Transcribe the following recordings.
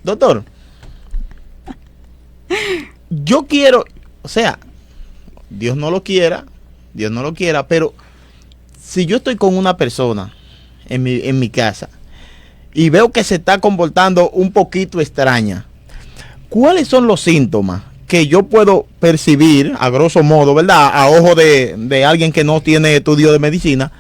Doctor, yo quiero, o sea, Dios no lo quiera, pero si yo estoy con una persona en mi casa y veo que se está comportando un poquito extraña, ¿cuáles son los síntomas que yo puedo percibir, a grosso modo, ¿verdad? A ojo de alguien que no tiene estudio de medicina,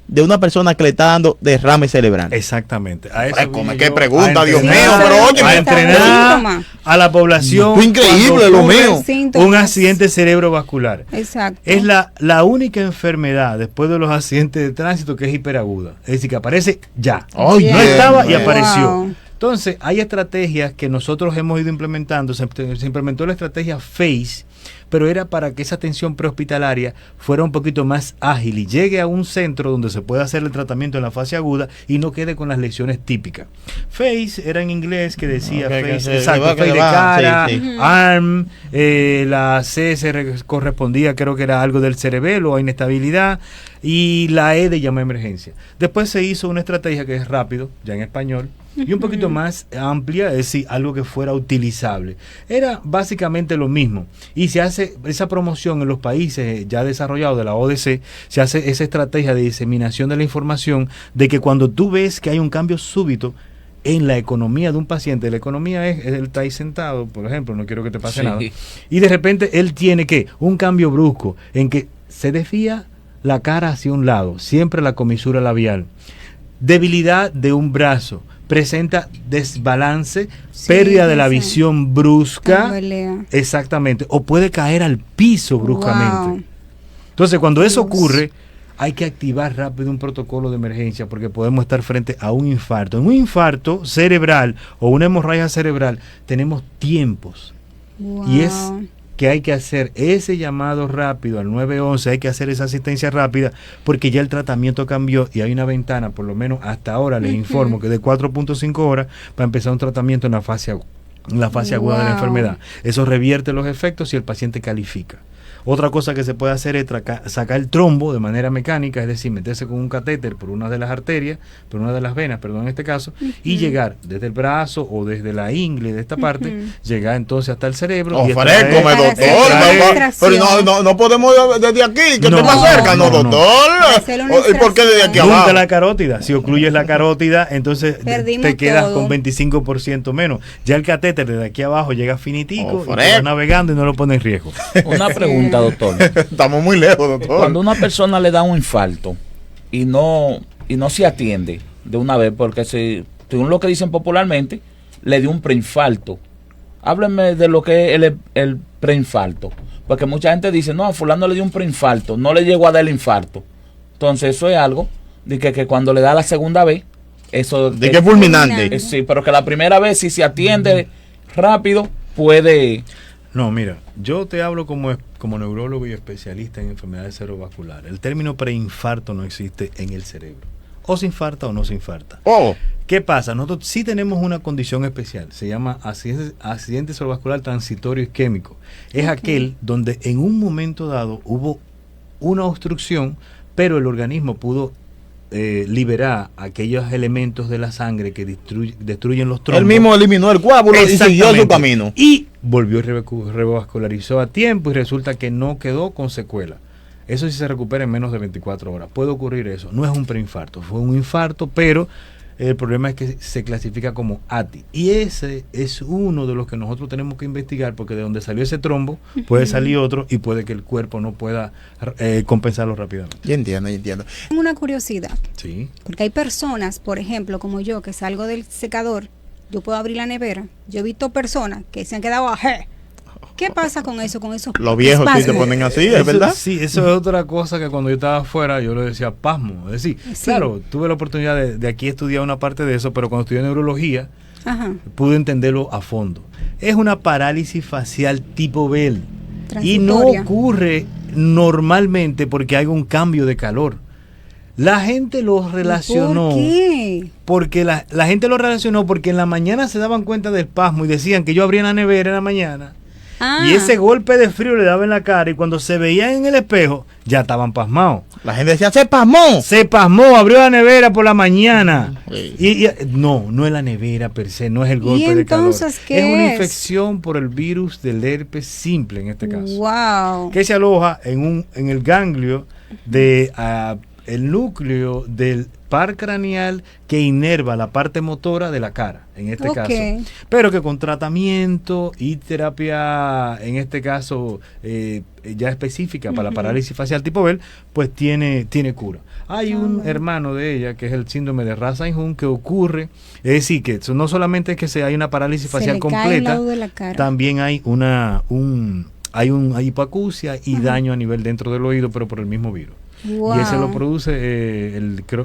de una persona que le está dando derrame cerebral? Exactamente. A eso ¿Qué pregunta, Dios mío? Pero oye, a entrenar a la población. Fue increíble lo mío. Un accidente cerebrovascular. Exacto. Es la única enfermedad después de los accidentes de tránsito que es hiperaguda. Es decir, que aparece ya. No estaba y apareció. Wow. Entonces, hay estrategias que nosotros hemos ido implementando. Se implementó la estrategia FACE, pero era para que esa atención prehospitalaria fuera un poquito más ágil y llegue a un centro donde se pueda hacer el tratamiento en la fase aguda y no quede con las lesiones típicas. FACE era en inglés, que decía FACE, exacto, FACE de cara, ARM, la C correspondía, creo que era algo del cerebelo o inestabilidad, y la E de llama a emergencia. Después se hizo una estrategia que es rápido, ya en español, y un poquito más amplia, es decir, algo que fuera utilizable. Era básicamente lo mismo. Y se hace esa promoción en los países ya desarrollados de la ODC, se hace esa estrategia de diseminación de la información, de que cuando tú ves que hay un cambio súbito en la economía de un paciente, la economía es él está ahí sentado, por ejemplo, no quiero que te pase nada, y de repente él tiene que un cambio brusco en que se desvía la cara hacia un lado, siempre la comisura labial, debilidad de un brazo, presenta desbalance, pérdida de la visión brusca, exactamente, o puede caer al piso bruscamente. Wow. Entonces, cuando eso ocurre, hay que activar rápido un protocolo de emergencia porque podemos estar frente a un infarto. En un infarto cerebral o una hemorragia cerebral tenemos tiempos. Wow. Y es que hay que hacer ese llamado rápido al 911, hay que hacer esa asistencia rápida porque ya el tratamiento cambió y hay una ventana, por lo menos hasta ahora les informo que de 4.5 horas para empezar un tratamiento en la fase aguda de la enfermedad. Eso revierte los efectos y el paciente califica. Otra cosa que se puede hacer es sacar el trombo de manera mecánica, es decir, meterse con un catéter por una de las arterias, por una de las venas, perdón, en este caso, y llegar desde el brazo o desde la ingle de esta parte, llegar entonces hasta el cerebro. Ofrécome, doctor. Pero no podemos desde aquí, que esté más cerca, doctor. ¿Y por qué desde aquí abajo? Nunca la carótida. Si ocluyes la carótida, entonces te quedas todo con 25% menos. Ya el catéter desde aquí abajo llega finitico y te va navegando y no lo pone en riesgo. Una pregunta, doctor. Estamos muy lejos, doctor. Cuando una persona le da un infarto y no se atiende de una vez, porque según lo que dicen popularmente, le dio un preinfarto. Háblenme de lo que es el preinfarto. Porque mucha gente dice, no, a fulano le dio un preinfarto, no le llegó a dar el infarto. Entonces eso es algo de que cuando le da la segunda vez, eso... De que es fulminante. Sí, pero que la primera vez, si se atiende rápido, puede... No, mira, yo te hablo como neurólogo y especialista en enfermedades cerebrovasculares. El término preinfarto no existe en el cerebro. O se infarta o no se infarta. ¿Qué pasa? Nosotros sí tenemos una condición especial. Se llama accidente cerebrovascular transitorio isquémico. Es aquel donde en un momento dado hubo una obstrucción, pero el organismo pudo liberar aquellos elementos de la sangre que destruyen los trombos. Él mismo eliminó el coágulo y siguió su camino. Y volvió y revascularizó a tiempo y resulta que no quedó con secuela. Eso sí se recupera en menos de 24 horas. Puede ocurrir eso. No es un preinfarto, fue un infarto, pero el problema es que se clasifica como ATI. Y ese es uno de los que nosotros tenemos que investigar porque de donde salió ese trombo puede salir otro y puede que el cuerpo no pueda compensarlo rápidamente. Yo entiendo. Tengo una curiosidad. Sí. Porque hay personas, por ejemplo, como yo, que salgo del secador, yo puedo abrir la nevera. Yo he visto personas que se han quedado ajé. ¿Qué pasa con eso? Con esos los viejos sí te ponen así, ¿es verdad? Sí, eso es otra cosa que cuando yo estaba afuera yo le decía pasmo. Es decir, claro, tuve la oportunidad de aquí estudiar una parte de eso, pero cuando estudié neurología pude entenderlo a fondo. Es una parálisis facial tipo Bell y no ocurre normalmente porque hay un cambio de calor. La gente lo relacionó. ¿Por qué? Porque la gente lo relacionó porque en la mañana se daban cuenta del espasmo y decían que yo abría la nevera en la mañana Ah. Y ese golpe de frío le daba en la cara y cuando se veían en el espejo ya estaban pasmados. La gente decía, se pasmó. Se pasmó, abrió la nevera por la mañana. Sí. No es la nevera per se, no es el golpe de calor. Entonces, ¿qué es una es? infección por el virus del herpes simple en este caso. Wow. Que se aloja en el ganglio de el núcleo del par craneal que inerva la parte motora de la cara, en este Ok. caso. Pero que con tratamiento y terapia, en este caso, ya específica para la parálisis facial tipo Bell, pues tiene cura. Hay un hermano de ella, que es el síndrome de Ras-Sahn-Hund, que ocurre, es decir, que no solamente es que hay una parálisis Se facial le cae el completa, lado de la cara. también hay hay hipoacusia y daño a nivel dentro del oído, pero por el mismo virus. Wow. Y ese lo produce,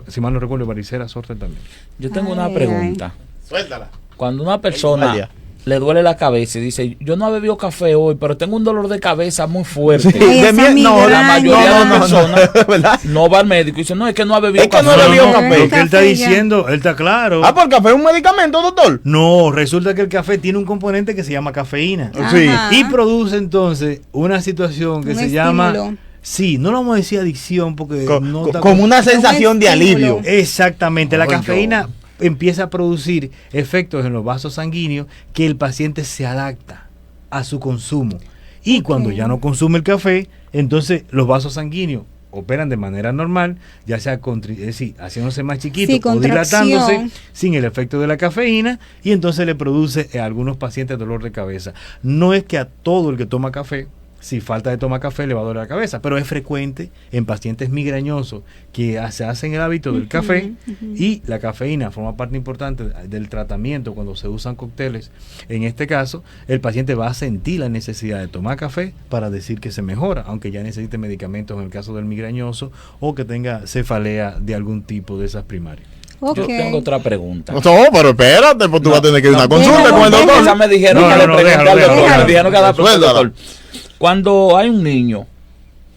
si mal no recuerdo, varicela zoster también. Yo tengo una Ay, pregunta. Suéltala. Cuando una persona Vaya. le duele la cabeza y dice, yo no he bebido café hoy, pero tengo un dolor de cabeza muy fuerte. Ay, esa No, La migraña. mayoría de personas ¿verdad? no va al médico y dice, no, es que no ha bebido Es que café. no he bebido No, café. Lo que él está Café ya. diciendo, él está claro. Ah, porque café es un medicamento, doctor. No, resulta que el café tiene un componente que se llama cafeína. Sí. Ajá. Y produce entonces una situación que Un se llama... estímulo. Sí, no lo vamos a decir adicción porque no está Como una sensación de estímulo. alivio. Exactamente, la Ay, cafeína empieza a producir efectos en los vasos sanguíneos que el paciente se adapta a su consumo. Y cuando ya no consume el café, entonces los vasos sanguíneos operan de manera normal, ya sea es decir, haciéndose más chiquitos Sí, o dilatándose contracción. sin el efecto de la cafeína y entonces le produce a algunos pacientes dolor de cabeza. No es que a todo el que toma café, si falta de tomar café le va a doler la cabeza, pero es frecuente en pacientes migrañosos que se hacen el hábito del café y la cafeína forma parte importante del tratamiento cuando se usan cócteles. En este caso, el paciente va a sentir la necesidad de tomar café para decir que se mejora, aunque ya necesite medicamentos en el caso del migrañoso o que tenga cefalea de algún tipo de esas primarias. Ok. Yo tengo otra pregunta. No, pero espérate, pues tú vas a tener que ir a una consulta déjalo, con el déjalo. doctor. Ya me dijeron No, que no, le no, pregunté déjalo, al doctor, déjalo. me dijeron que la pregunta al Suéltala. doctor. Cuando hay un niño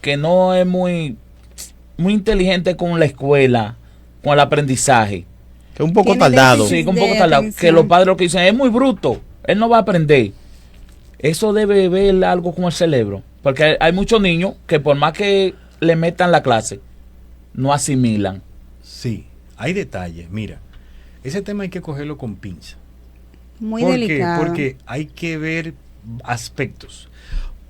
que no es muy inteligente con la escuela, con el aprendizaje, Que es un poco Tiene tardado. déficit. sí, un de poco tardado, atención. que los padres lo que dicen es muy bruto, él no va a aprender. Eso debe ver algo con el cerebro, porque hay muchos niños que por más que le metan la clase, no asimilan. Sí, hay detalles. Mira, ese tema hay que cogerlo con pinza. Muy ¿Por qué? delicado. Porque hay que ver aspectos.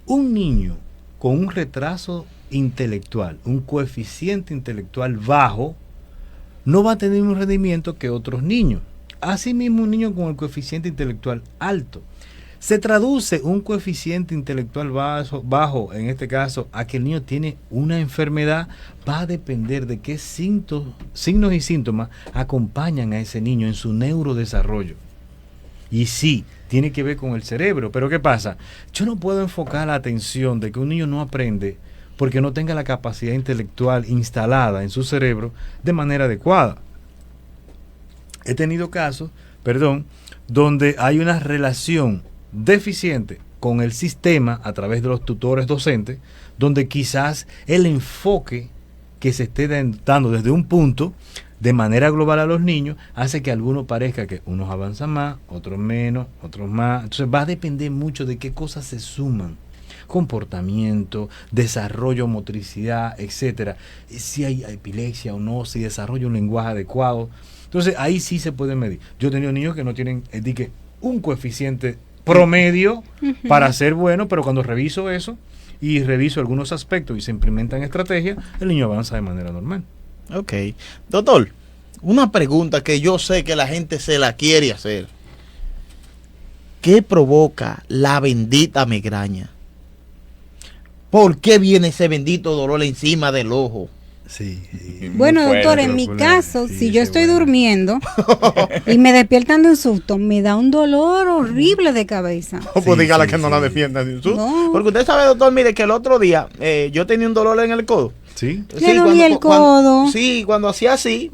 Un niño con un retraso intelectual, un coeficiente intelectual bajo, no va a tener un rendimiento que otros niños. Asimismo, un niño con el coeficiente intelectual alto. Se traduce un coeficiente intelectual bajo, en este caso, a que el niño tiene una enfermedad, va a depender de qué signos y síntomas acompañan a ese niño en su neurodesarrollo. Y sí, tiene que ver con el cerebro, pero ¿qué pasa? Yo no puedo enfocar la atención de que un niño no aprende porque no tenga la capacidad intelectual instalada en su cerebro de manera adecuada. He tenido casos, donde hay una relación deficiente con el sistema a través de los tutores docentes, donde quizás el enfoque que se esté dando desde un punto de manera global a los niños hace que a algunos parezca que unos avanzan más, otros menos, otros más. Entonces va a depender mucho de qué cosas se suman: comportamiento, desarrollo, motricidad, etcétera, si hay epilepsia o no, si desarrolla un lenguaje adecuado. Entonces ahí sí se puede medir. Yo he tenido niños que no tienen un coeficiente promedio para ser bueno, pero cuando reviso eso y reviso algunos aspectos y se implementan estrategias, el niño avanza de manera normal. Ok. Doctor, una pregunta que yo sé que la gente se la quiere hacer. ¿Qué provoca la bendita migraña? ¿Por qué viene ese bendito dolor encima del ojo? Sí. Bueno, Muy doctor, fuerte, en mi pero caso, sí, si yo sí, estoy bueno. durmiendo y me despiertan de un susto, me da un dolor horrible de cabeza. Pues dígala sí, que no la sí. defienda. No. Porque usted sabe, doctor, mire que el otro día yo tenía un dolor en el codo ¿Sí? Le dolía el codo. Sí, cuando hacía así,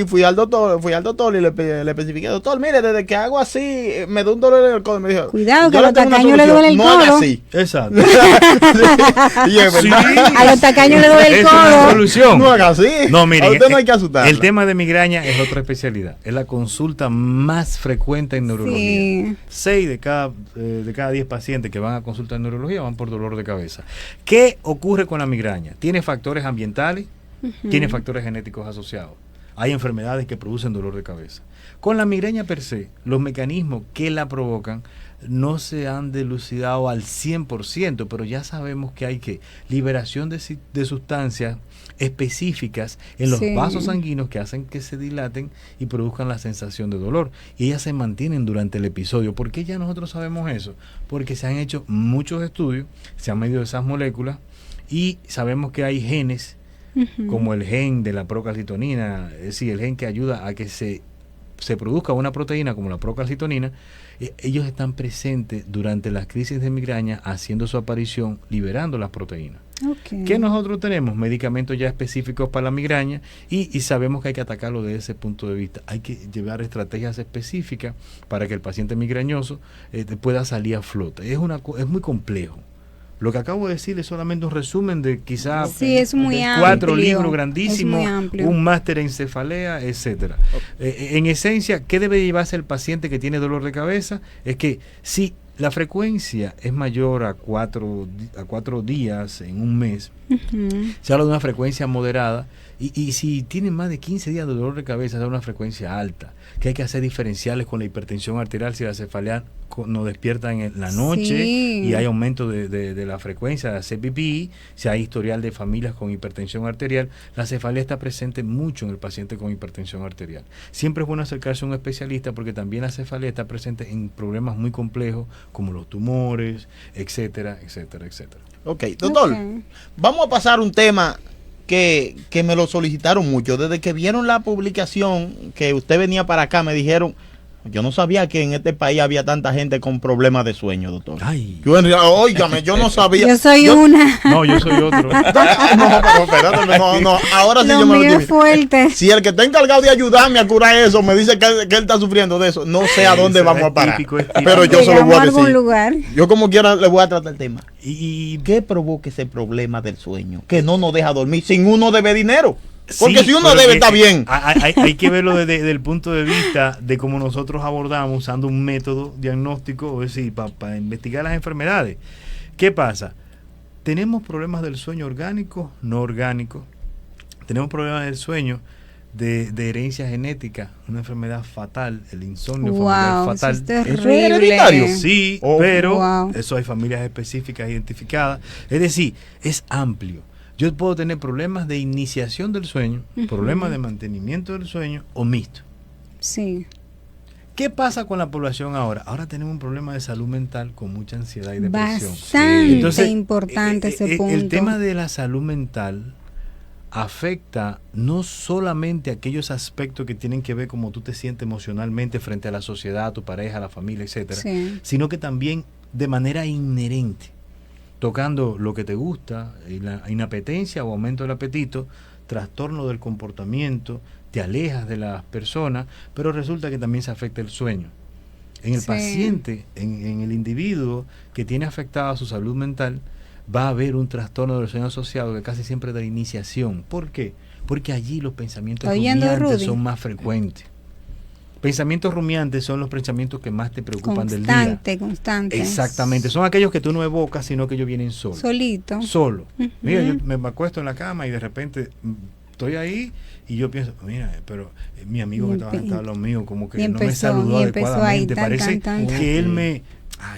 fui al doctor y le especifiqué, doctor, mire, desde que hago así, me da un dolor en el codo. Me dijo, Cuidado, que yo a los le tengo una tacaños le duele el solución, no haga codo. así. Exacto. Y es Sí. verdad. A los tacaños le duele el Es una codo. solución. No haga así. No, miren, A usted no hay que asustarla. el tema de migraña es otra especialidad. Es la consulta más frecuente en neurología. Sí. 6 de cada 10 pacientes que van a consulta en neurología van por dolor de cabeza. ¿Qué ocurre con la migraña? Tiene factores ambientales, tiene factores genéticos asociados. Hay enfermedades que producen dolor de cabeza. Con la migraña per se, los mecanismos que la provocan no se han dilucidado al 100%, pero ya sabemos que hay liberación de sustancias específicas en los Sí. vasos sanguíneos que hacen que se dilaten y produzcan la sensación de dolor. Y ellas se mantienen durante el episodio. ¿Por qué ya nosotros sabemos eso? Porque se han hecho muchos estudios, se han medido esas moléculas y sabemos que hay genes como el gen de la procalcitonina, es decir, el gen que ayuda a que se produzca una proteína como la procalcitonina. Ellos están presentes durante las crisis de migraña haciendo su aparición, liberando las proteínas. Okay. Que nosotros tenemos medicamentos ya específicos para la migraña y sabemos que hay que atacarlo desde ese punto de vista. Hay que llevar estrategias específicas para que el paciente migrañoso pueda salir a flote. Es muy complejo. Lo que acabo de decir es solamente un resumen de quizás Sí, es muy 4 amplio, libros es grandísimos, muy amplio. un máster en cefalea, etcétera. En esencia, ¿qué debe llevarse el paciente que tiene dolor de cabeza? Es que si la frecuencia es mayor a 4 días en un mes, se habla de una frecuencia moderada, y si tiene más de 15 días de dolor de cabeza, es una frecuencia alta, que hay que hacer diferenciales con la hipertensión arterial si la cefalea nos despierta en la noche Sí. y hay aumento de la frecuencia de hacer pipí, si hay historial de familias con hipertensión arterial, la cefalea está presente mucho en el paciente con hipertensión arterial. Siempre es bueno acercarse a un especialista porque también la cefalea está presente en problemas muy complejos como los tumores, etcétera, etcétera, etcétera. Ok, doctor, Ok. vamos a pasar un tema que me lo solicitaron mucho. Desde que vieron la publicación que usted venía para acá, me dijeron, yo no sabía que en este país había tanta gente con problemas de sueño, doctor. Ay. Yo en realidad, óigame, yo no sabía. Yo soy una. No, yo soy otro. No, pero espérate, no, ahora sí Lo yo me mío lo es fuerte. Si el que está encargado de ayudarme a curar eso me dice que él está sufriendo de eso, no sé a dónde Eso vamos es a parar. típico, es típico. Pero yo se lo voy Llegamos a algún decir. lugar. Yo como quiera le voy a tratar el tema. Y ¿Qué provoca ese problema del sueño? Que no nos deja dormir sin uno debe dinero. Porque sí, si uno pero debe, que está bien. hay que verlo desde el punto de vista de cómo nosotros abordamos usando un método diagnóstico, es decir, para investigar las enfermedades. ¿Qué pasa? Tenemos problemas del sueño orgánico, no orgánico. Tenemos problemas del sueño de herencia genética, una enfermedad fatal, el insomnio familiar Wow, fatal. eso es ¿Eso es terrible. hereditario? Sí, Oh. pero Wow. eso hay familias específicas identificadas. Es decir, es amplio. Yo puedo tener problemas de iniciación del sueño, problemas de mantenimiento del sueño o mixto. Sí. ¿Qué pasa con la población ahora? Ahora tenemos un problema de salud mental con mucha ansiedad y depresión. Bastante importante ese punto. El tema de la salud mental afecta no solamente aquellos aspectos que tienen que ver cómo tú te sientes emocionalmente frente a la sociedad, a tu pareja, a la familia, etcétera, Sí. sino que también de manera inherente, tocando lo que te gusta, la inapetencia o aumento del apetito, trastorno del comportamiento, te alejas de las personas, pero resulta que también se afecta el sueño. En el Sí. paciente, en el individuo que tiene afectada su salud mental, va a haber un trastorno del sueño asociado que casi siempre da iniciación. ¿Por qué? Porque allí los pensamientos ¿Está oyendo, rumiantes Rudy? son más frecuentes. Pensamientos rumiantes son los pensamientos que más te preocupan del día. Constante. Exactamente, son aquellos que tú no evocas, sino que ellos vienen solos. Solito. Solo. Ujú. Mira, yo me acuesto en la cama y de repente estoy ahí y yo pienso, mira, pero mi amigo Y que estaba sentado al lado mío, como que y no me empezó, saludó y empezó ahí, adecuadamente. tan, Parece tan, tan. que él me...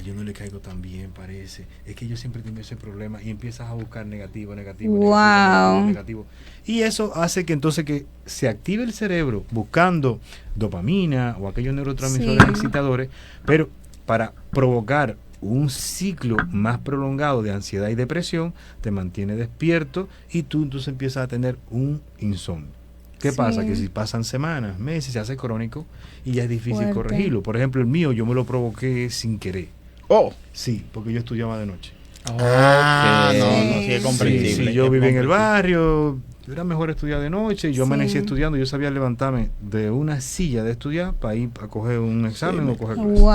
yo no le caigo tan bien, parece. Es que yo siempre tengo ese problema y empiezas a buscar negativo, Wow. negativo. Y eso hace que entonces que se active el cerebro buscando dopamina o aquellos neurotransmisores Sí. excitadores, pero para provocar un ciclo más prolongado de ansiedad y depresión, te mantiene despierto y tú entonces empiezas a tener un insomnio. ¿Qué Sí. pasa? Que si pasan semanas, meses, se hace crónico y ya es difícil Fuerte. corregirlo. Por ejemplo, el mío yo me lo provoqué sin querer. Oh, Sí, porque yo estudiaba de noche. Ah, no, Ok. no, sí es Sí, comprensible. Sí, yo es vivía en el comprensible. barrio, era mejor estudiar de noche, yo Sí. amanecí estudiando, yo sabía levantarme de una silla de estudiar para ir a coger un examen o coger clase. Wow.